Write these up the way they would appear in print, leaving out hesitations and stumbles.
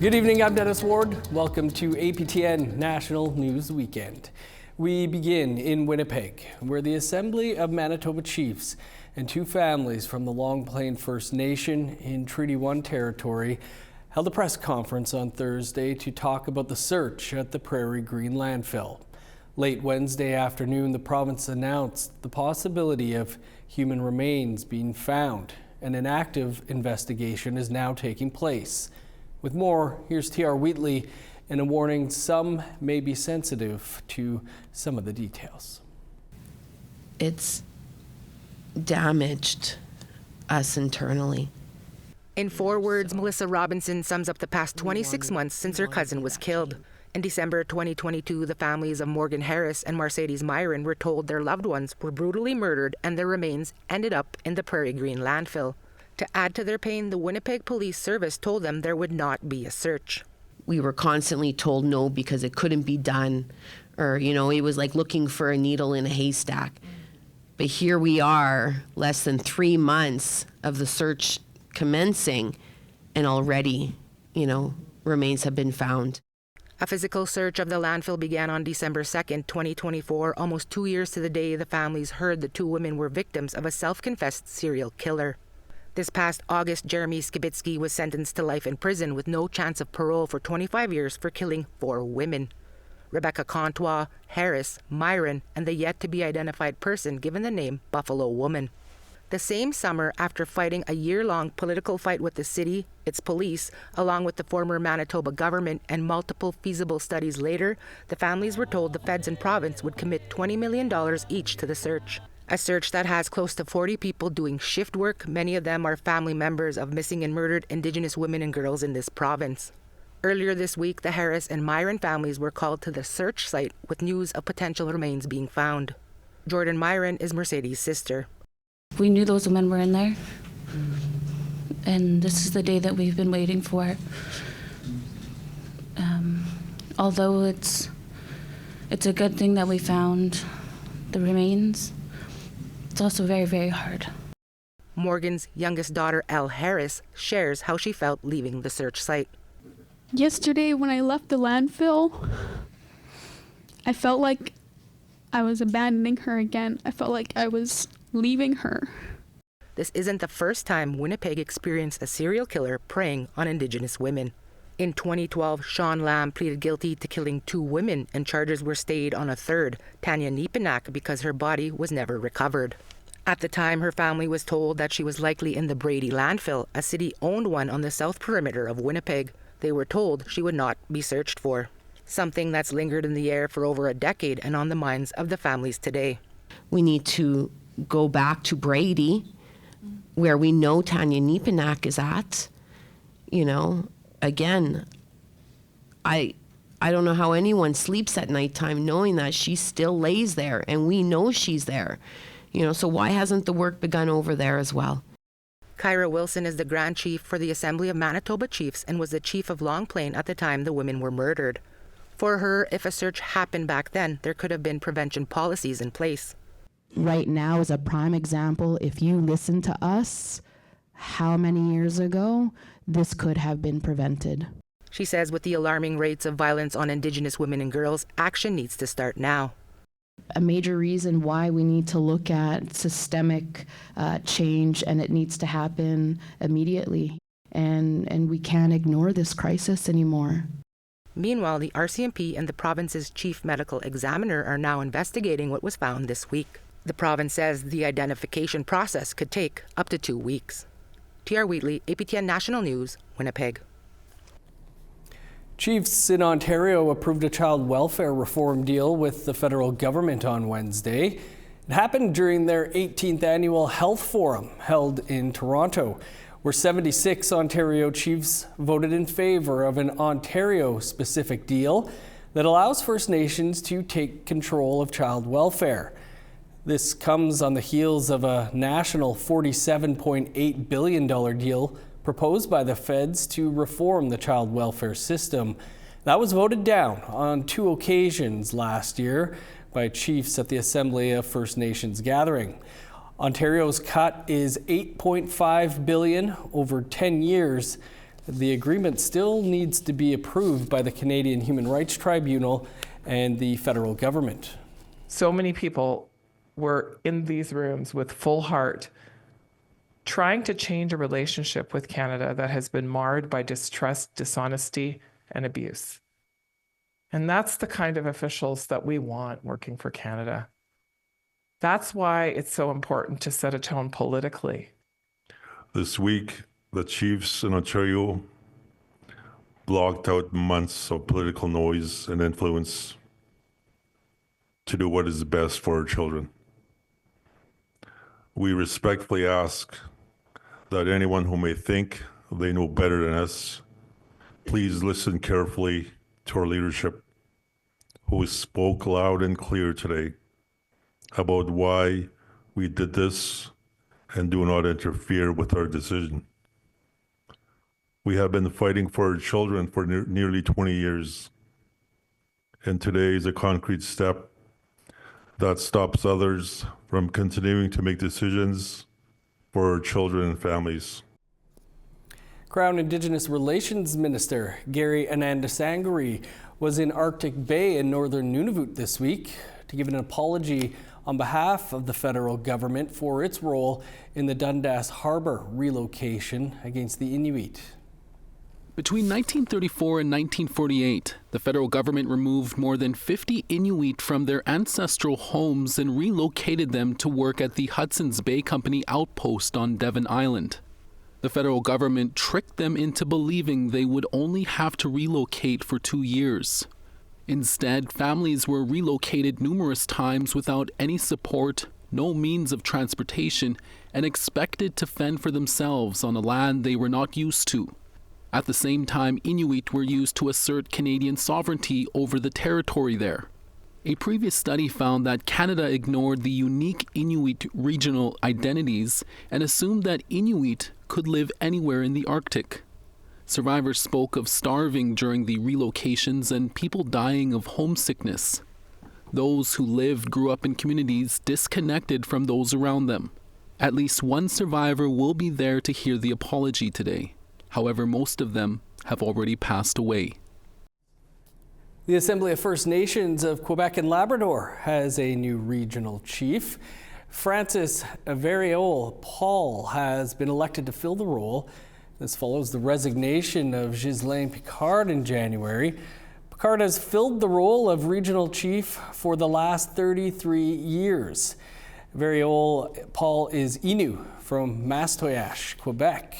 Good evening, I'm Dennis Ward. Welcome to APTN National News Weekend. We begin in Winnipeg, where the Assembly of Manitoba Chiefs and two families from the Long Plain First Nation in Treaty 1 territory held a press conference on Thursday to talk about the search at the Prairie Green landfill. Late Wednesday afternoon, the province announced the possibility of human remains being found, and an active investigation is now taking place. With more, here's T.R. Wheatley and a warning some may be sensitive to some of the details. It's damaged us internally. In 4 words, Melissa Robinson sums up the past 26 months since her cousin was killed. In December 2022, the families of Morgan Harris and Mercedes Myron were told their loved ones were brutally murdered and their remains ended up in the Prairie Green landfill. To add to their pain, the Winnipeg Police Service told them there would not be a search. We were constantly told no because it couldn't be done, or, it was like looking for a needle in a haystack. But here we are, less than 3 months of the search commencing, and already, remains have been found. A physical search of the landfill began on December 2nd, 2024, almost 2 years to the day the families heard the 2 women were victims of a self-confessed serial killer. This past August, Jeremy Skibitsky was sentenced to life in prison with no chance of parole for 25 years for killing 4 women. Rebecca Contois, Harris, Myron, and the yet-to-be-identified person given the name Buffalo Woman. The same summer, after fighting a year-long political fight with the city, its police, along with the former Manitoba government, and multiple feasible studies later, the families were told the feds and province would commit $20 million each to the search. A search that has close to 40 people doing shift work. Many of them are family members of missing and murdered Indigenous women and girls in this province. Earlier this week, the Harris and Myron families were called to the search site with news of potential remains being found. Jordan Myron is Mercedes' sister. We knew those women were in there, and this is the day that we've been waiting for. Although it's a good thing that we found the remains, it's also very, very hard. Morgan's youngest daughter, Elle Harris, shares how she felt leaving the search site. Yesterday, when I left the landfill, I felt like I was abandoning her again. I felt like I was leaving her. This isn't the first time Winnipeg experienced a serial killer preying on Indigenous women. In 2012, Sean Lamb pleaded guilty to killing 2 women, and charges were stayed on a third, Tanya Nepanak, because her body was never recovered. At the time, her family was told that she was likely in the Brady landfill, a city-owned one on the south perimeter of Winnipeg. They were told she would not be searched for, something that's lingered in the air for over a decade and on the minds of the families today. We need to go back to Brady, where we know Tanya Nepanak is at. Again, I don't know how anyone sleeps at nighttime knowing that she still lays there, and we know she's there. So why hasn't the work begun over there as well? Kyra Wilson is the Grand Chief for the Assembly of Manitoba Chiefs and was the Chief of Long Plain at the time the women were murdered. For her, if a search happened back then, there could have been prevention policies in place. Right now is a prime example. If you listen to us, how many years ago, this could have been prevented. She says with the alarming rates of violence on Indigenous women and girls, action needs to start now. A major reason why we need to look at systemic change, and it needs to happen immediately. And we can't ignore this crisis anymore. Meanwhile, the RCMP and the province's chief medical examiner are now investigating what was found this week. The province says the identification process could take up to 2 weeks. T.R. Wheatley, APTN National News, Winnipeg. Chiefs in Ontario approved a child welfare reform deal with the federal government on Wednesday. It happened during their 18th annual health forum held in Toronto, where 76 Ontario chiefs voted in favor of an Ontario-specific deal that allows First Nations to take control of child welfare. This comes on the heels of a national $47.8 billion deal proposed by the feds to reform the child welfare system. That was voted down on 2 occasions last year by chiefs at the Assembly of First Nations gathering. Ontario's cut is $8.5 billion over 10 years. The agreement still needs to be approved by the Canadian Human Rights Tribunal and the federal government. So many people were in these rooms with full heart, trying to change a relationship with Canada that has been marred by distrust, dishonesty, and abuse. And that's the kind of officials that we want working for Canada. That's why it's so important to set a tone politically. This week, the chiefs in Ontario blocked out months of political noise and influence to do what is best for our children. We respectfully ask that anyone who may think they know better than us, please listen carefully to our leadership, who spoke loud and clear today about why we did this and do not interfere with our decision. We have been fighting for our children for nearly 20 years, and today is a concrete step that stops others from continuing to make decisions for our children and families. Crown Indigenous Relations Minister Gary Anandasangari was in Arctic Bay in northern Nunavut this week to give an apology on behalf of the federal government for its role in the Dundas Harbor relocation against the Inuit. Between 1934 and 1948, the federal government removed more than 50 Inuit from their ancestral homes and relocated them to work at the Hudson's Bay Company outpost on Devon Island. The federal government tricked them into believing they would only have to relocate for 2 years. Instead, families were relocated numerous times without any support, no means of transportation, and expected to fend for themselves on a land they were not used to. At the same time, Inuit were used to assert Canadian sovereignty over the territory there. A previous study found that Canada ignored the unique Inuit regional identities and assumed that Inuit could live anywhere in the Arctic. Survivors spoke of starving during the relocations and people dying of homesickness. Those who lived grew up in communities disconnected from those around them. At least one survivor will be there to hear the apology today. However, most of them have already passed away. The Assembly of First Nations of Quebec and Labrador has a new regional chief. Francis Variol Paul has been elected to fill the role. This follows the resignation of Ghislain Picard in January. Picard has filled the role of regional chief for the last 33 years. Variol Paul is Innu from Mastoyache, Quebec.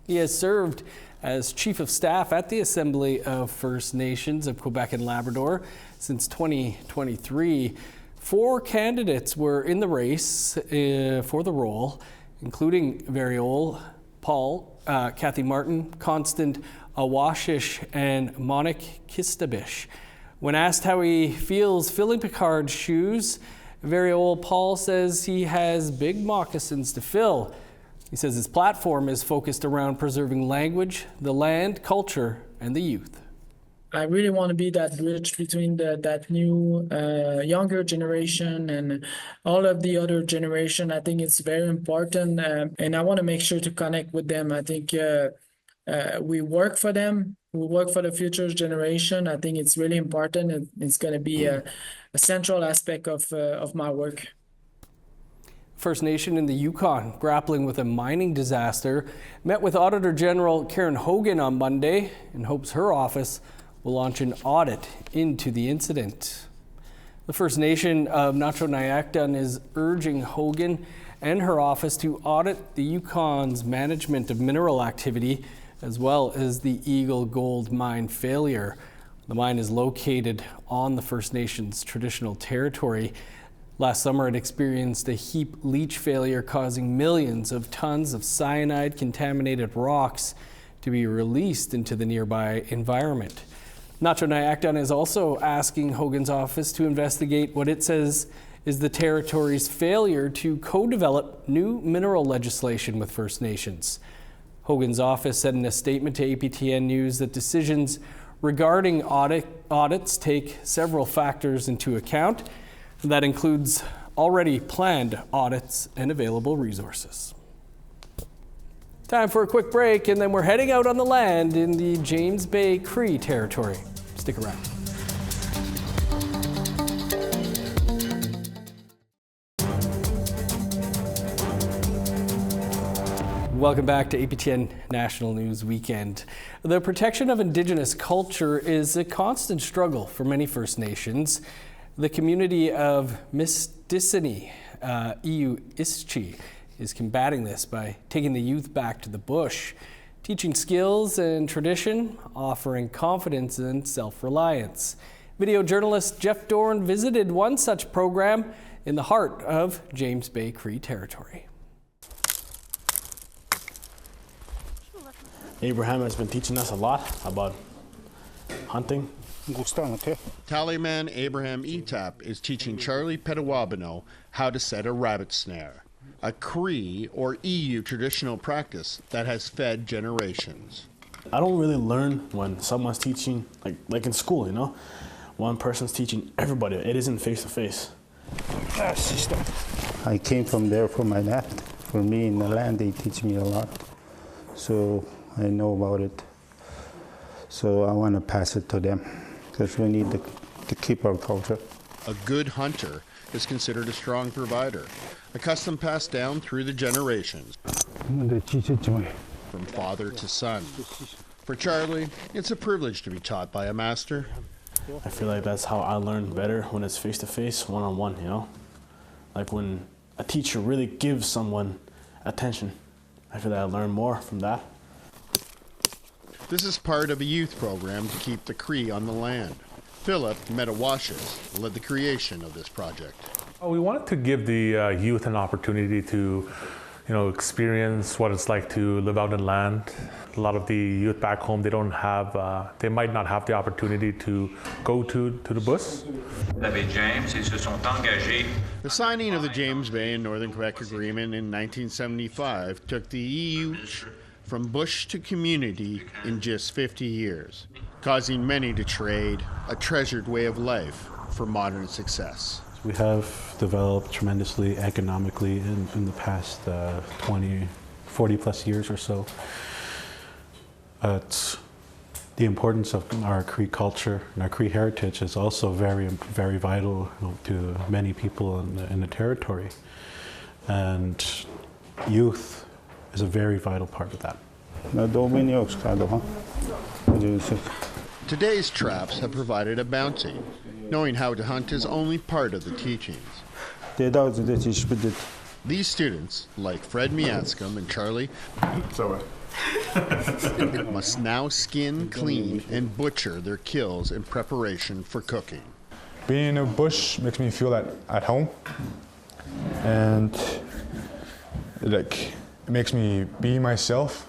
He has served as Chief of Staff at the Assembly of First Nations of Quebec and Labrador since 2023. 4 candidates were in the race for the role, including Variol, Paul, Kathy Martin, Constant Awashish, and Monique Kistabish. When asked how he feels filling Picard's shoes, Variol Paul says he has big moccasins to fill. He says his platform is focused around preserving language, the land, culture, and the youth. I really want to be that bridge between that new younger generation and all of the other generation. I think it's very important, and I want to make sure to connect with them. I think we work for them. We work for the future generation. I think it's really important. It's going to be a central aspect of my work. First Nation in the Yukon, grappling with a mining disaster, met with Auditor General Karen Hogan on Monday in hopes her office will launch an audit into the incident. The First Nation of Nacho-Nayakdun is urging Hogan and her office to audit the Yukon's management of mineral activity, as well as the Eagle Gold mine failure. The mine is located on the First Nation's traditional territory. Last summer, it experienced a heap leach failure, causing millions of tons of cyanide-contaminated rocks to be released into the nearby environment. Nacho-Nayakdun is also asking Hogan's office to investigate what it says is the territory's failure to co-develop new mineral legislation with First Nations. Hogan's office said in a statement to APTN News that decisions regarding audits take several factors into account. That includes already planned audits and available resources. Time for a quick break, and then we're heading out on the land in the James Bay Cree territory. Stick around. Welcome back to APTN National News Weekend. The protection of Indigenous culture is a constant struggle for many First Nations. The community of Mistissini, Ischi, is combating this by taking the youth back to the bush, teaching skills and tradition, offering confidence and self-reliance. Video journalist Jeff Dorn visited one such program in the heart of James Bay Cree territory. Abraham has been teaching us a lot about hunting. Tallyman Abraham Etap is teaching Charlie Petawabino how to set a rabbit snare, a Cree or EU traditional practice that has fed generations. I don't really learn when someone's teaching, like in school, you know? One person's teaching everybody. It isn't face-to-face. I came from there for my dad. For me in the land, they teach me a lot. So I know about it. So I want to pass it to them because we need to keep our culture. A good hunter is considered a strong provider, a custom passed down through the generations, from father to son. For Charlie, it's a privilege to be taught by a master. I feel like that's how I learn better, when it's face-to-face, one-on-one, you know? Like when a teacher really gives someone attention. I feel like I learn more from that. This is part of a youth program to keep the Cree on the land. Philip Metawashes led the creation of this project. We wanted to give the youth an opportunity to, experience what it's like to live out in land. A lot of the youth back home, they might not have the opportunity to go to the bush. The signing of the James Bay and Northern Quebec Agreement in 1975 took the EU from bush to community in just 50 years, causing many to trade a treasured way of life for modern success. We have developed tremendously economically in the past 40 plus years or so. The importance of our Cree culture and our Cree heritage is also very, very vital to many people in the territory. And youth is a very vital part of that. Today's traps have provided a bounty. Knowing how to hunt is only part of the teachings. These students, like Fred Miatscom and Charlie, must now skin, clean, and butcher their kills in preparation for cooking. Being in a bush makes me feel at home, and it makes me be myself.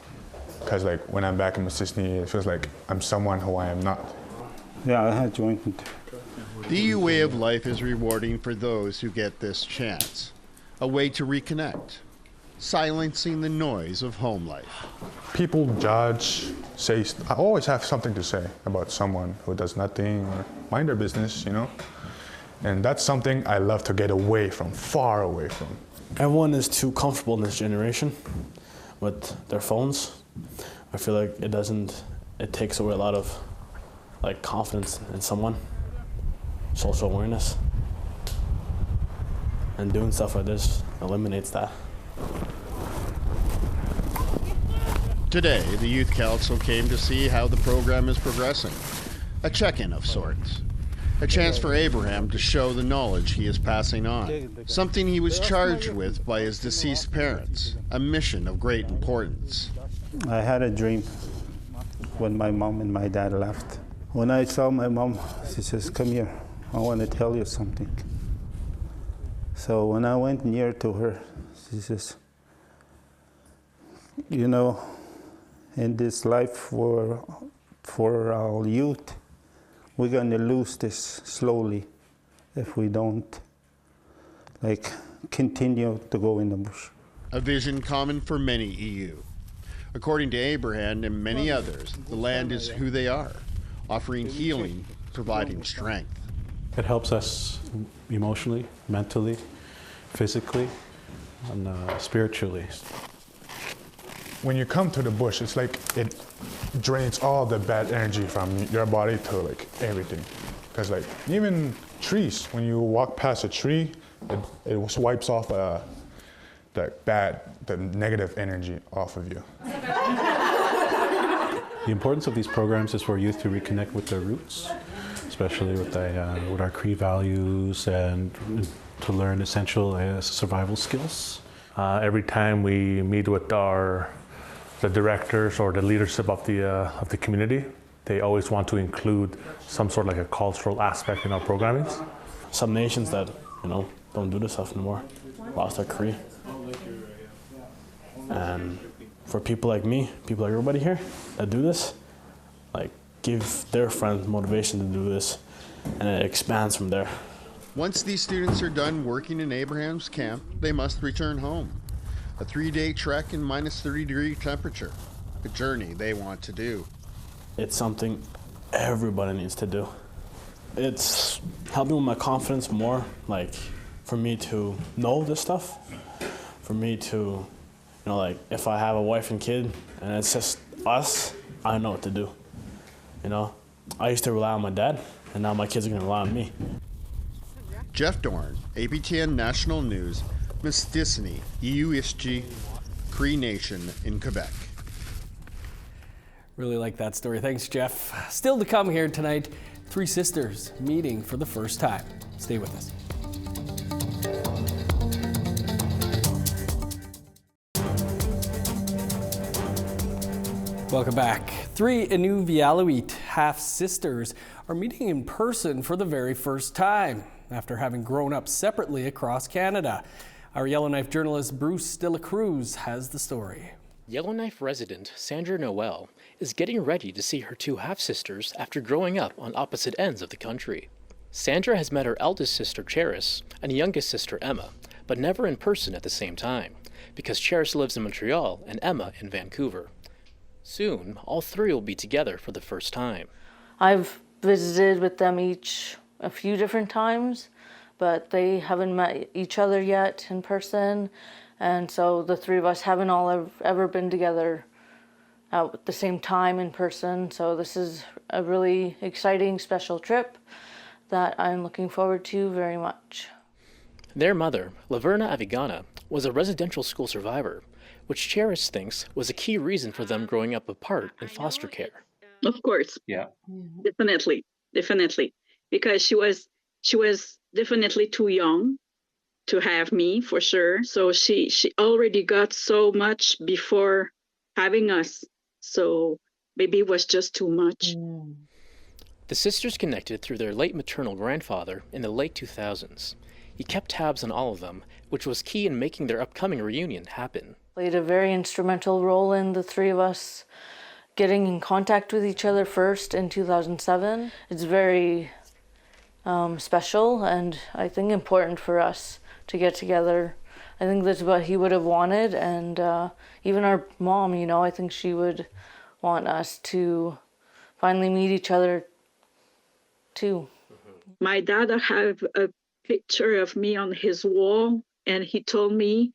Because when I'm back in Mississippi, it feels like I'm someone who I am not. Yeah, I had joined. The EU way of life is rewarding for those who get this chance. A way to reconnect, silencing the noise of home life. People judge, I always have something to say about someone who does nothing or mind their business, And that's something I love to get away from, far away from. Everyone is too comfortable in this generation with their phones. I feel like it takes away a lot of confidence in someone, social awareness. And doing stuff like this eliminates that. Today, the Youth Council came to see how the program is progressing. A check-in of sorts. A chance for Abraham to show the knowledge he is passing on. Something he was charged with by his deceased parents. A mission of great importance. I had a dream when my mom and my dad left. When I saw my mom, she says, "Come here, I want to tell you something." So when I went near to her, she says, in this life for our youth, we're going to lose this slowly if we don't continue to go in the bush. A vision common for many EU. According to Abraham and many others, the land is who they are, offering healing, providing strength. It helps us emotionally, mentally, physically, and spiritually. when you come to the bush, it's like it drains all the bad energy from your body to like everything. Because like even trees, when you walk past a tree, it wipes off the negative energy off of you. The importance of these programs is for youth to reconnect with their roots, especially with our Cree values, and to learn essential survival skills. Every time we meet with the directors or the leadership of the community, they always want to include some sort of like a cultural aspect in our programming. Some nations that, don't do this stuff anymore lost their Cree. And for people like me, people like everybody here that do this, like give their friends motivation to do this, and it expands from there. Once these students are done working in Abraham's camp, they must return home. A 3-day trek in minus 30-degree temperature, a journey they want to do. It's something everybody needs to do. It's helping with my confidence more, like for me to know this stuff, for me to, like if I have a wife and kid and it's just us, I know what to do. I used to rely on my dad, and now my kids are gonna rely on me. Jeff Dorn, APTN National News, Mistissini, EUSG, Cree Nation in Quebec. Really like that story. Thanks, Jeff. Still to come here tonight, three sisters meeting for the first time. Stay with us. Welcome back. Three Inuvialuit half-sisters are meeting in person for the very first time after having grown up separately across Canada. Our Yellowknife journalist Bruce De La Cruz has the story. Yellowknife resident Sandra Noel is getting ready to see her two half-sisters after growing up on opposite ends of the country. Sandra has met her eldest sister Cheris and youngest sister Emma, but never in person at the same time, because Cheris lives in Montreal and Emma in Vancouver. Soon, all three will be together for the first time. I've visited with them each a few different times, but they haven't met each other yet in person, and so the three of us haven't all ever been together at the same time in person. So this is a really exciting, special trip that I'm looking forward to very much. Their mother, Laverna Avigana, was a residential school survivor, which Cheris thinks was a key reason for them growing up apart in foster care. Of course. Yeah. Definitely. Because she was definitely too young to have me, for sure. So she already got so much before having us. So maybe it was just too much. The sisters connected through their late maternal grandfather in the late 2000s. He kept tabs on all of them, which was key in making their upcoming reunion happen. Played a very instrumental role in the three of us getting in contact with each other first in 2007. It's very special, and I think important for us to get together. I think that's what he would have wanted, and even our mom, I think she would want us to finally meet each other too. My dad had a picture of me on his wall, and he told me,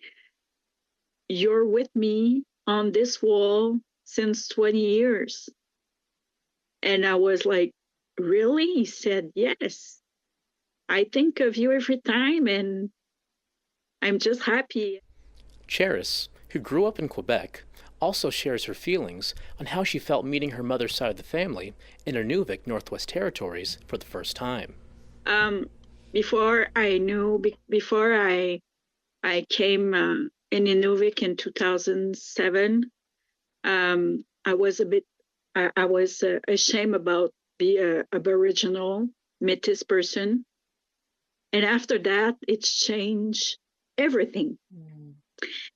"You're with me on this wall since 20 years. And I was like, "Really?" He said, "Yes. I think of you every time, and I'm just happy." Cheris, who grew up in Quebec, also shares her feelings on how she felt meeting her mother's side of the family in Inuvik, Northwest Territories, for the first time. Before I came in Inuvik in 2007, I was ashamed about the Aboriginal Métis person. And after that, it's changed everything.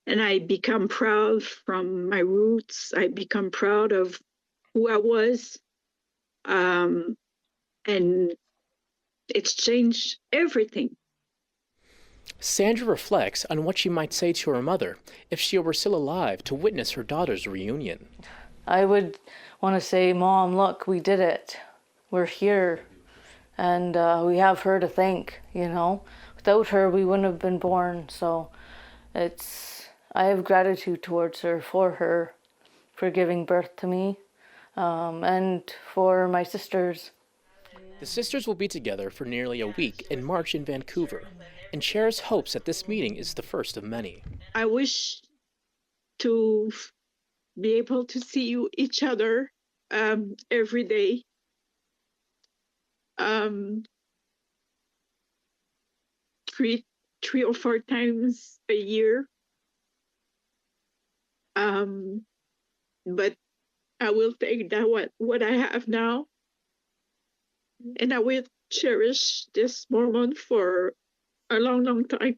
And I become proud from my roots. I become proud of who I was. And it's changed everything. Sandra reflects on what she might say to her mother if she were still alive to witness her daughter's reunion. I would want to say, "Mom, look, we did it. We're here. And we have her to thank, Without her, we wouldn't have been born. So I have gratitude towards her, for her, for giving birth to me, and for my sisters. The sisters will be together for nearly a week in March in Vancouver, and Cheris hopes that this meeting is the first of many. I wish to be able to see each other every day. Three or four times a year. But I will take that what I have now, and I will cherish this moment for a long, long time.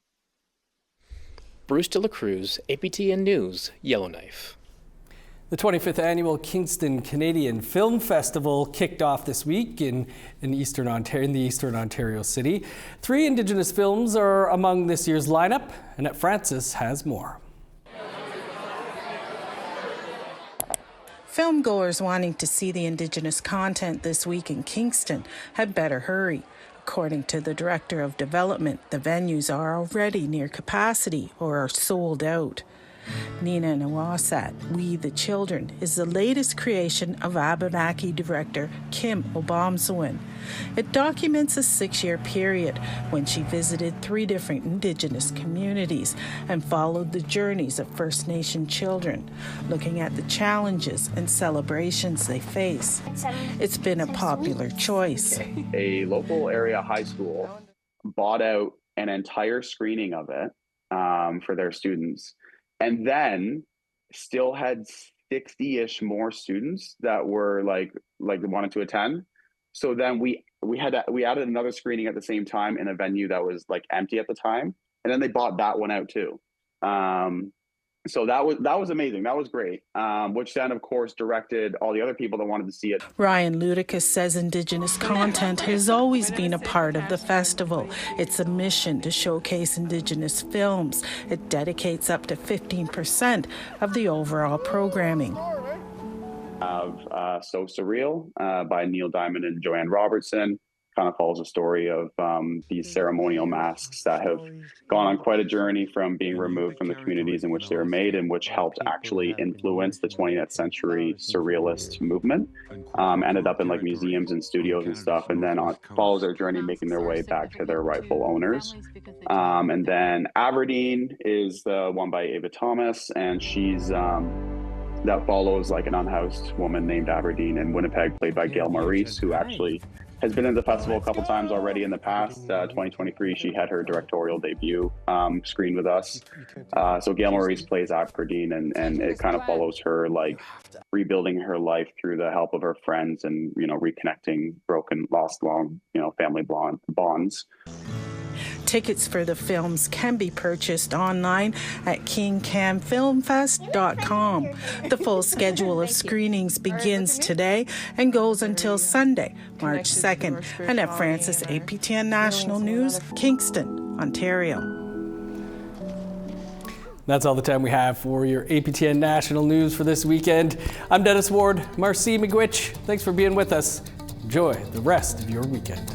Bruce De La Cruz, APTN News, Yellowknife. The 25th annual Kingston Canadian Film Festival kicked off this week in the Eastern Ontario city. 3 Indigenous films are among this year's lineup. Annette Francis has more. Filmgoers wanting to see the Indigenous content this week in Kingston had better hurry. According to the Director of Development, the venues are already near capacity or are sold out. Nina Nawasat, We the Children, is the latest creation of Abenaki director Kim Obamsawin. It documents a 6-year period when she visited 3 different Indigenous communities and followed the journeys of First Nation children, looking at the challenges and celebrations they face. It's been a popular choice. A local area high school bought out an entire screening of it for their students, and then still had 60-ish more students that were like wanted to attend. So then we added another screening at the same time in a venue that was like empty at the time, and then they bought that one out too. So that was amazing. That was great. Which then, of course, directed all the other people that wanted to see it. Ryan Ludicus says Indigenous content has always been a part of the festival. It's a mission to showcase Indigenous films. It dedicates up to 15% of the overall programming. So Surreal by Neil Diamond and Joanne Robertson. Kind of follows a story of these ceremonial masks that have gone on quite a journey from being removed from the communities in which they were made, and which helped actually influence the 20th century surrealist movement. Ended up in like museums and studios and stuff, and then follows their journey making their way back to their rightful owners. And then Aberdeen is the one by Ava Thomas, and she's that follows like an unhoused woman named Aberdeen in Winnipeg, played by Gail Maurice, who actually has been in the festival a couple times already in the past. 2023, she had her directorial debut screened with us. So Gail Maurice plays Aberdeen, and it kind of follows her like rebuilding her life through the help of her friends and, reconnecting broken, lost, long, family bonds. Tickets for the films can be purchased online at kingcamfilmfest.com. The full schedule of screenings begins today and goes until Sunday, March 2nd. Annette Francis, APTN National News, Kingston, Ontario. That's all the time we have for your APTN National News for this weekend. I'm Dennis Ward. Marcy McGuitch, thanks for being with us. Enjoy the rest of your weekend.